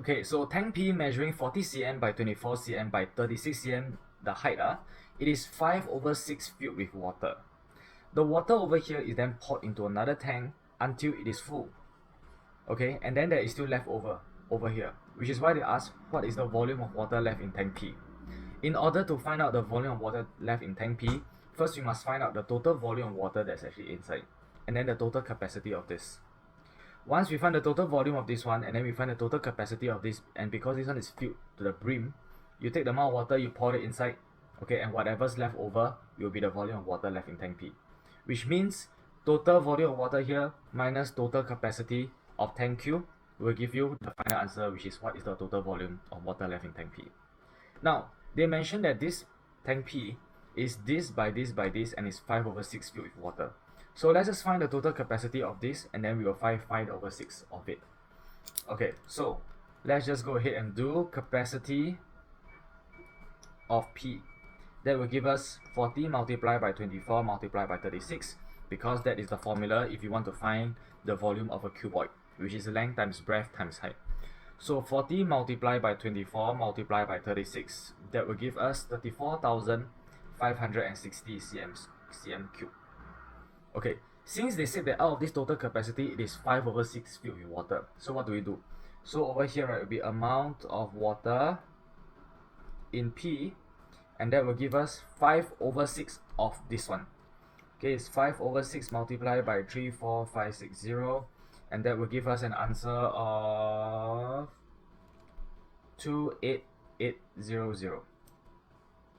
Okay, so tank P measuring 40 cm by 24 cm by 36 cm, the height, it is 5/6 filled with water. The water over here is then poured into another tank until it is full. Okay, and then there is still left over here, which is why they ask what is the volume of water left in tank P. In order to find out the volume of water left in tank P, first we must find out the total volume of water that's actually inside, and then the total capacity of this. Once we find the total volume of this one, and then we find the total capacity of this, and because this one is filled to the brim, you take the amount of water, you pour it inside, okay, and whatever's left over will be the volume of water left in tank P. Which means total volume of water here minus total capacity of tank Q will give you the final answer, which is what is the total volume of water left in tank P. Now, they mentioned that this tank P is this by this by this and is 5/6 filled with water. So let's just find the total capacity of this, and then we will find 5/6 of it. Okay, so let's just go ahead and do capacity of P. That will give us 40 multiplied by 24 multiplied by 36, because that is the formula if you want to find the volume of a cuboid, which is length times breadth times height. So 40 multiplied by 24 multiplied by 36, that will give us 34,560 cm cube. Okay, since they said that out of this total capacity, it is 5/6 filled with water. So what do we do? So over here, right, will be amount of water in P, and that will give us 5/6 of this one. Okay, it's 5/6 multiplied by 34560, and that will give us an answer of 28800.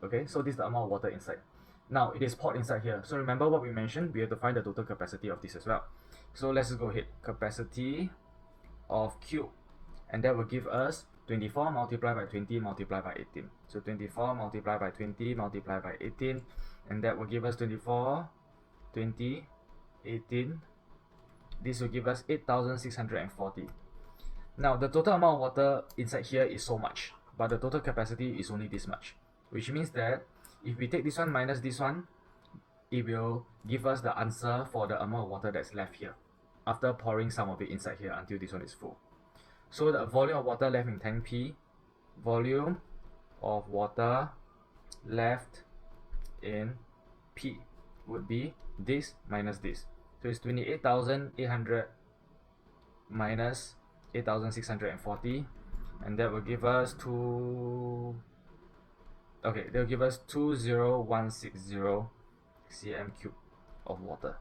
Okay, so this is the amount of water inside. Now it is poured inside here. So remember what we mentioned, we have to find the total capacity of this as well. So let's just go ahead. Capacity of Q, and that will give us 24 multiplied by 20 multiplied by 18. So 24 multiplied by 20 multiplied by 18, and that will give us 24, 20, 18. This will give us 8,640. Now the total amount of water inside here is so much, but the total capacity is only this much, which means that if we take this one minus this one, it will give us the answer for the amount of water that's left here after pouring some of it inside here until this one is full. So the volume of water left in tank P, volume of water left in P would be this minus this. So it's 28,800 minus 8,640, and that will give us 20160 cm cube of water.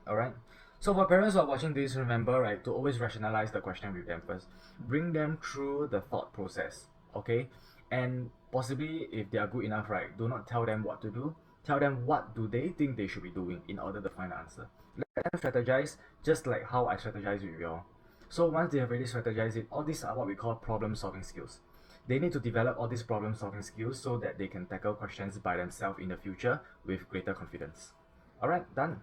Alright, so for parents who are watching this, remember, right, to always rationalize the question with them first. Bring them through the thought process, okay? And possibly, if they are good enough, right, do not tell them what to do. Tell them what do they think they should be doing in order to find the answer. Let them strategize, just like how I strategize with you all. So once they have already strategized it, all these are what we call problem solving skills. They need to develop all these problem solving skills so that they can tackle questions by themselves in the future with greater confidence. Alright, done.